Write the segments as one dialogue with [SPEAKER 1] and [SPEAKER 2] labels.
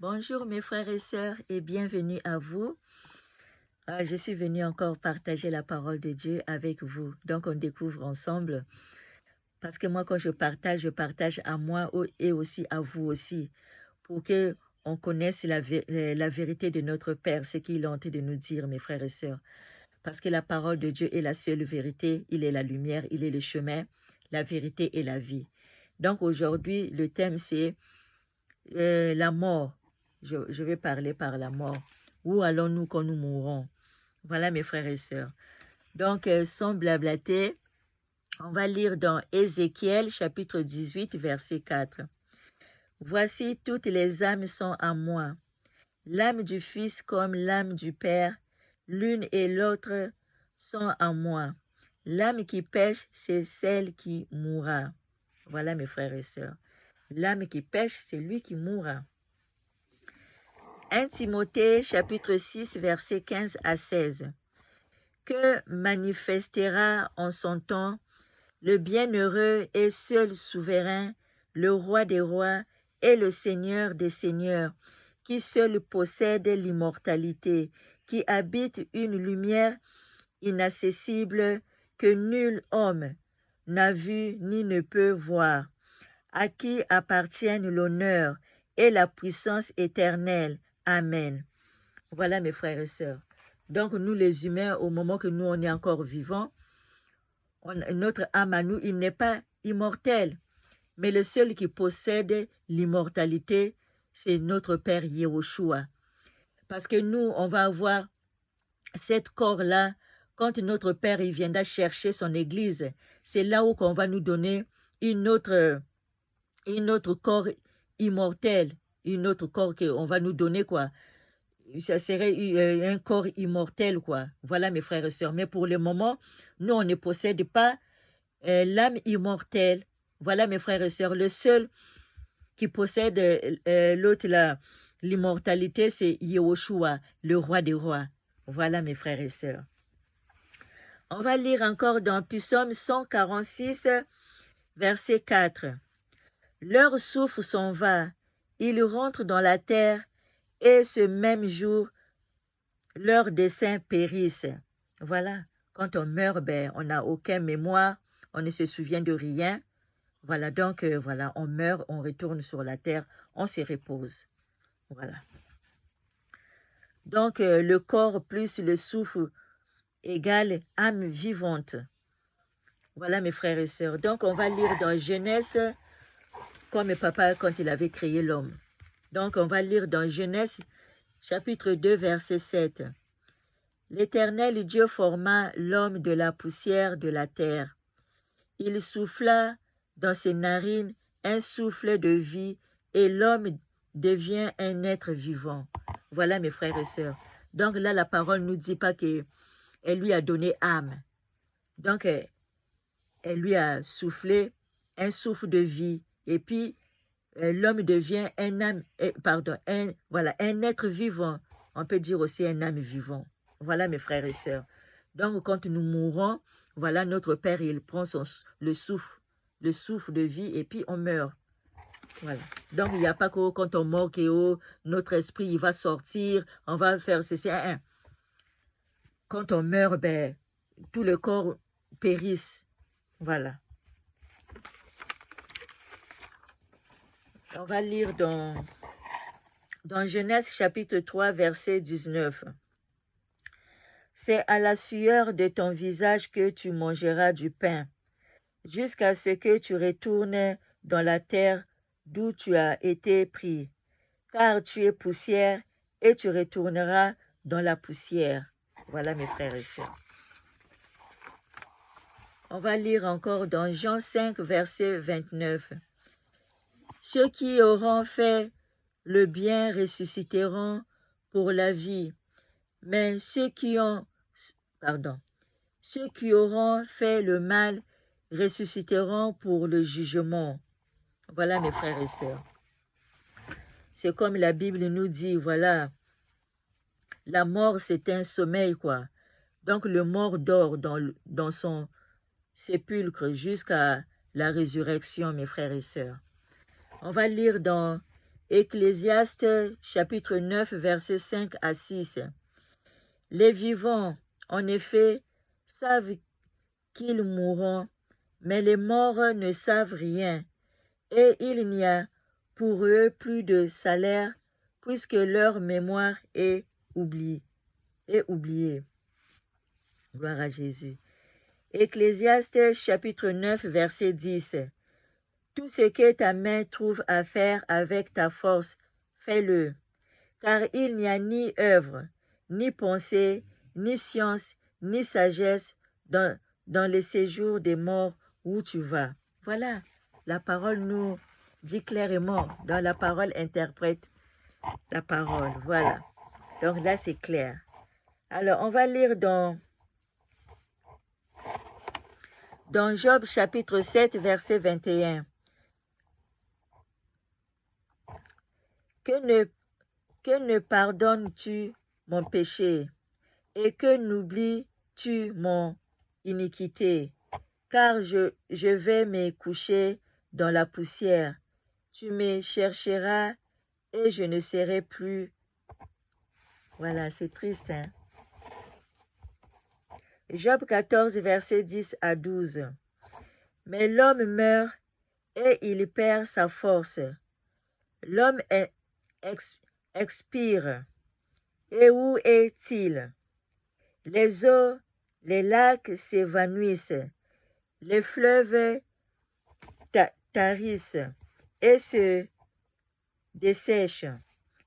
[SPEAKER 1] Bonjour mes frères et sœurs et bienvenue à vous. Je suis venue encore partager la parole de Dieu avec vous. Donc on découvre ensemble. Parce que moi quand je partage à moi et aussi à vous aussi. Pour que on connaisse la vérité de notre Père, ce qu'il a tenté de nous dire mes frères et sœurs. Parce que la parole de Dieu est la seule vérité. Il est la lumière, il est le chemin, la vérité et la vie. Donc aujourd'hui le thème c'est la mort. Je vais parler par la mort. Où allons-nous quand nous mourrons? Voilà mes frères et sœurs. Donc, sans blablater, on va lire dans Ézéchiel chapitre 18, verset 4. Voici, toutes les âmes sont à moi. L'âme du Fils comme l'âme du Père, l'une et l'autre sont à moi. L'âme qui pêche, c'est celle qui mourra. Voilà mes frères et sœurs. L'âme qui pêche, c'est lui qui mourra. 1 Timothée chapitre 6 verset 15 à 16. Que manifestera en son temps le bienheureux et seul souverain, le roi des rois et le seigneur des seigneurs, qui seul possède l'immortalité, qui habite une lumière inaccessible que nul homme n'a vue ni ne peut voir, à qui appartiennent l'honneur et la puissance éternelle. Amen. Voilà mes frères et sœurs. Donc nous les humains, au moment que nous on est encore vivants, notre âme à nous, il n'est pas immortel. Mais le seul qui possède l'immortalité, c'est notre Père Yehoshua. Parce que nous, on va avoir cette corps-là, quand notre Père il viendra chercher son église, c'est là où on va nous donner une autre corps immortel, une autre corps qu'on va nous donner, quoi. Ça serait un corps immortel, quoi. Voilà, mes frères et sœurs. Mais pour le moment, nous, on ne possède pas l'âme immortelle. Voilà, mes frères et sœurs. Le seul qui possède l'autre, l'immortalité, c'est Yehoshua, le roi des rois. Voilà, mes frères et sœurs. On va lire encore dans Psaume 146, verset 4. Leur souffle s'en va, ils rentrent dans la terre, et ce même jour, leurs desseins périssent. Voilà, quand on meurt, on n'a aucune mémoire, on ne se souvient de rien. Voilà, donc voilà, on meurt, on retourne sur la terre, on se repose. Voilà. Donc le corps plus le souffle égale âme vivante. Voilà mes frères et sœurs. Donc on va lire dans Genèse, comme papa quand il avait créé l'homme. Donc on va lire dans Genèse chapitre 2 verset 7. L'Éternel Dieu forma l'homme de la poussière de la terre. Il souffla dans ses narines un souffle de vie et l'homme devient un être vivant. Voilà mes frères et sœurs. Donc là, la parole ne nous dit pas qu'elle lui a donné âme. Donc, elle lui a soufflé un souffle de vie. Et puis, l'homme devient un être vivant. On peut dire aussi un âme vivant. Voilà mes frères et sœurs. Donc quand nous mourons, voilà notre Père, il prend le souffle de vie et puis on meurt. Voilà. Donc il n'y a pas que quand on meurt que notre esprit il va sortir, on va faire ceci. Quand on meurt, tout le corps périsse. Voilà. On va lire dans Genèse chapitre 3, verset 19. C'est à la sueur de ton visage que tu mangeras du pain, jusqu'à ce que tu retournes dans la terre d'où tu as été pris, car tu es poussière et tu retourneras dans la poussière. Voilà mes frères et sœurs. On va lire encore dans Jean 5, verset 29. Ceux qui auront fait le bien ressusciteront pour la vie, mais ceux qui auront fait le mal ressusciteront pour le jugement. Voilà mes frères et sœurs. C'est comme la Bible nous dit, voilà, la mort c'est un sommeil, quoi. Donc le mort dort dans son sépulcre jusqu'à la résurrection, mes frères et sœurs. On va lire dans Ecclésiaste chapitre 9, versets 5 à 6. Les vivants, en effet, savent qu'ils mourront, mais les morts ne savent rien, et il n'y a pour eux plus de salaire, puisque leur mémoire est oubliée. Gloire à Jésus. Ecclésiaste chapitre 9, verset 10. Tout ce que ta main trouve à faire avec ta force, fais-le, car il n'y a ni œuvre, ni pensée, ni science, ni sagesse dans les séjours des morts où tu vas. Voilà, la parole nous dit clairement, dans la parole interprète la parole. Voilà, donc là c'est clair. Alors on va lire dans Job chapitre 7, verset 21. Que ne pardonnes-tu mon péché et que n'oublies-tu mon iniquité? Car je vais me coucher dans la poussière. Tu me chercheras et je ne serai plus. Voilà, c'est triste, hein? Job 14, verset 10 à 12. Mais l'homme meurt et il perd sa force. L'homme expire. Et où est-il? Les eaux, les lacs s'évanouissent. Les fleuves tarissent et se dessèchent.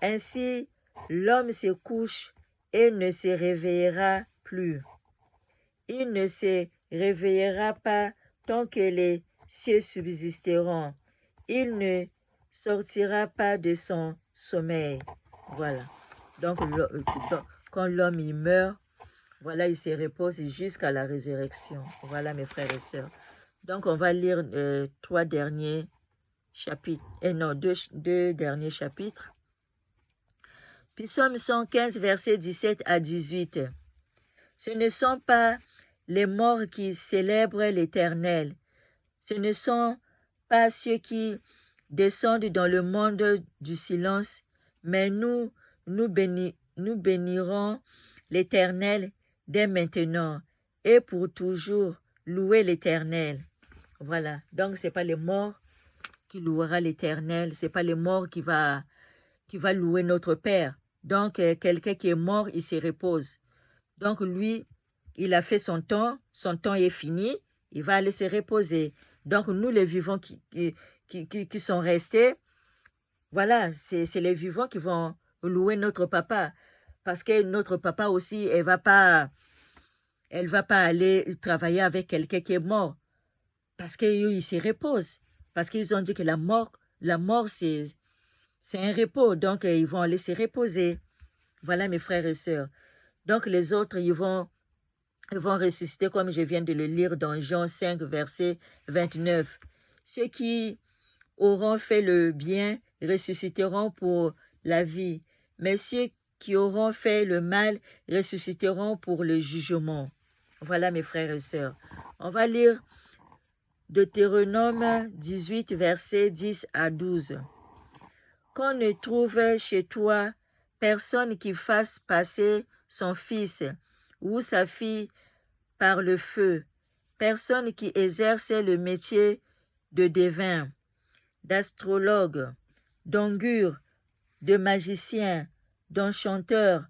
[SPEAKER 1] Ainsi, l'homme se couche et ne se réveillera plus. Il ne se réveillera pas tant que les cieux subsisteront. Il ne sortira pas de son sommeil. Voilà. Donc, quand l'homme il meurt, voilà, il se repose jusqu'à la résurrection. Voilà, mes frères et sœurs. Donc, on va lire deux derniers chapitres. Psaume 115, versets 17 à 18. Ce ne sont pas les morts qui célèbrent l'Éternel. Ce ne sont pas ceux qui descendent dans le monde du silence, mais nous bénirons l'Éternel dès maintenant et pour toujours louer l'Éternel. Voilà, donc ce n'est pas les morts qui louera l'Éternel, ce n'est pas les morts qui va louer notre Père. Donc quelqu'un qui est mort, il se repose. Donc lui, il a fait son temps est fini, il va aller se reposer. Donc nous les vivants qui sont restés, voilà, c'est les vivants qui vont louer notre papa. Parce que notre papa aussi, elle va pas aller travailler avec quelqu'un qui est mort. Parce qu'il se repose. Parce qu'ils ont dit que la mort c'est un repos. Donc ils vont aller se reposer. Voilà mes frères et sœurs. Donc les autres, ils vont ressusciter comme je viens de le lire dans Jean 5, verset 29. Ceux qui auront fait le bien ressusciteront pour la vie, mais ceux qui auront fait le mal ressusciteront pour le jugement. Voilà mes frères et sœurs. On va lire Deutéronome 18, versets 10 à 12. Qu'on ne trouve chez toi personne qui fasse passer son fils ou sa fille par le feu, personne qui exerce le métier de devin, d'astrologue, d'augure, de magicien, d'enchanteur,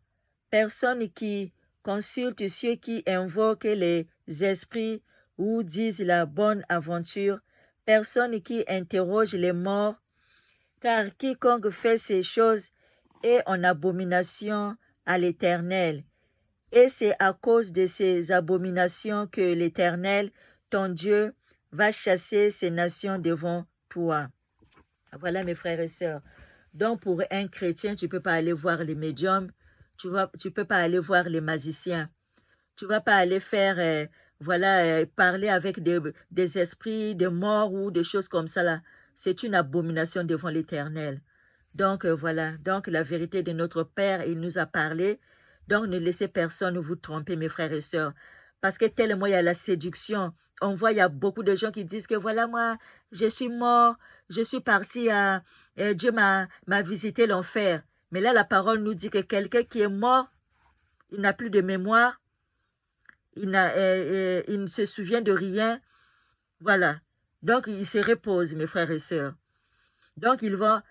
[SPEAKER 1] personne qui consulte ceux qui invoquent les esprits ou disent la bonne aventure, personne qui interroge les morts, car quiconque fait ces choses est en abomination à l'Éternel. Et c'est à cause de ces abominations que l'Éternel, ton Dieu, va chasser ces nations devant toi. Voilà mes frères et sœurs. Donc pour un chrétien, tu ne peux pas aller voir les médiums, tu ne peux pas aller voir les magiciens, tu ne vas pas aller faire, parler avec des esprits, des morts ou des choses comme ça là. C'est une abomination devant l'Éternel. Donc voilà, donc la vérité de notre Père, il nous a parlé. Donc ne laissez personne vous tromper mes frères et sœurs. Parce que tellement il y a la séduction. On voit, il y a beaucoup de gens qui disent que voilà moi, je suis mort, je suis parti Dieu m'a visité l'enfer. Mais là, la parole nous dit que quelqu'un qui est mort, il n'a plus de mémoire, il ne se souvient de rien. Voilà. Donc, il se repose, mes frères et sœurs. Donc, il va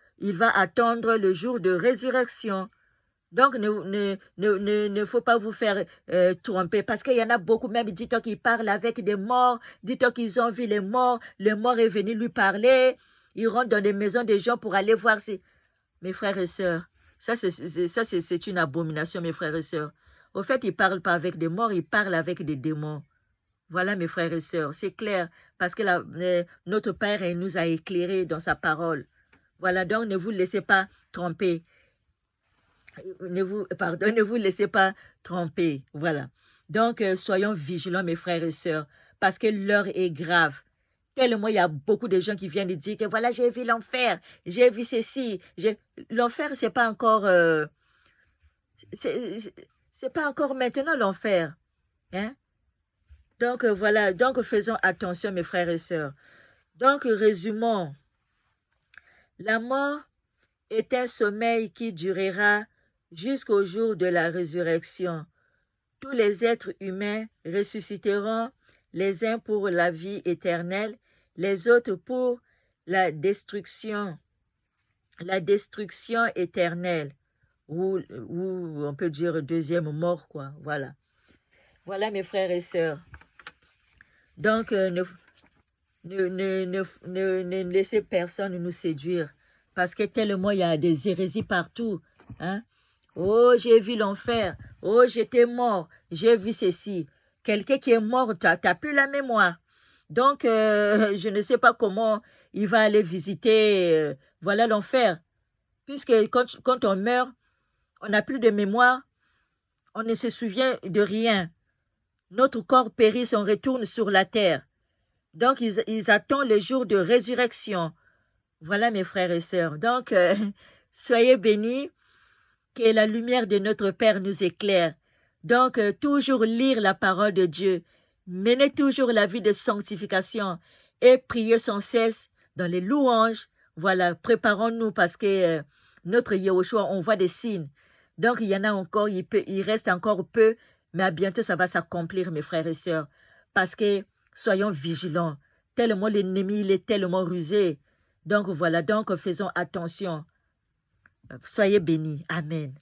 [SPEAKER 1] attendre le jour de résurrection. Donc, ne faut pas vous faire tromper, parce qu'il y en a beaucoup, même, dit-on qu'ils parlent avec des morts, dit-on qu'ils ont vu les morts, le mort est venu lui parler, ils rentrent dans des maisons des gens pour aller voir si... Mes frères et sœurs, ça c'est une abomination, mes frères et sœurs. Au fait, ils ne parlent pas avec des morts, ils parlent avec des démons. Voilà, mes frères et sœurs, c'est clair, parce que notre Père nous a éclairés dans sa parole. Voilà, donc ne vous laissez pas tromper. Ne vous laissez pas tromper. Voilà. Donc, soyons vigilants, mes frères et sœurs, parce que l'heure est grave. Tellement il y a beaucoup de gens qui viennent dire que voilà, j'ai vu l'enfer, j'ai vu ceci. L'enfer, c'est pas encore... c'est pas encore maintenant l'enfer. Hein? Donc, voilà. Donc, faisons attention, mes frères et sœurs. Donc, résumons. La mort est un sommeil qui durera jusqu'au jour de la résurrection. Tous les êtres humains ressusciteront, les uns pour la vie éternelle, les autres pour la destruction éternelle, ou on peut dire deuxième mort, quoi. Voilà. Voilà, mes frères et sœurs. Donc, ne laissez personne nous séduire, parce que tellement il y a des hérésies partout. Hein? Oh, j'ai vu l'enfer. Oh, j'étais mort. J'ai vu ceci. Quelqu'un qui est mort, tu n'as plus la mémoire. Donc, je ne sais pas comment il va aller visiter voilà l'enfer. Puisque quand on meurt, on n'a plus de mémoire, on ne se souvient de rien. Notre corps périt, on retourne sur la terre. Donc, ils attendent le jour de résurrection. Voilà, mes frères et sœurs. Donc, soyez bénis, que la lumière de notre Père nous éclaire. Donc, toujours lire la parole de Dieu. Menez toujours la vie de sanctification et priez sans cesse dans les louanges. Voilà, préparons-nous parce que notre Yahushua, on voit des signes. Donc, il y en a encore, il reste encore peu, mais à bientôt, ça va s'accomplir, mes frères et sœurs. Parce que soyons vigilants. Tellement l'ennemi, il est tellement rusé. Donc, voilà, donc faisons attention. Soyez bénis. Amen.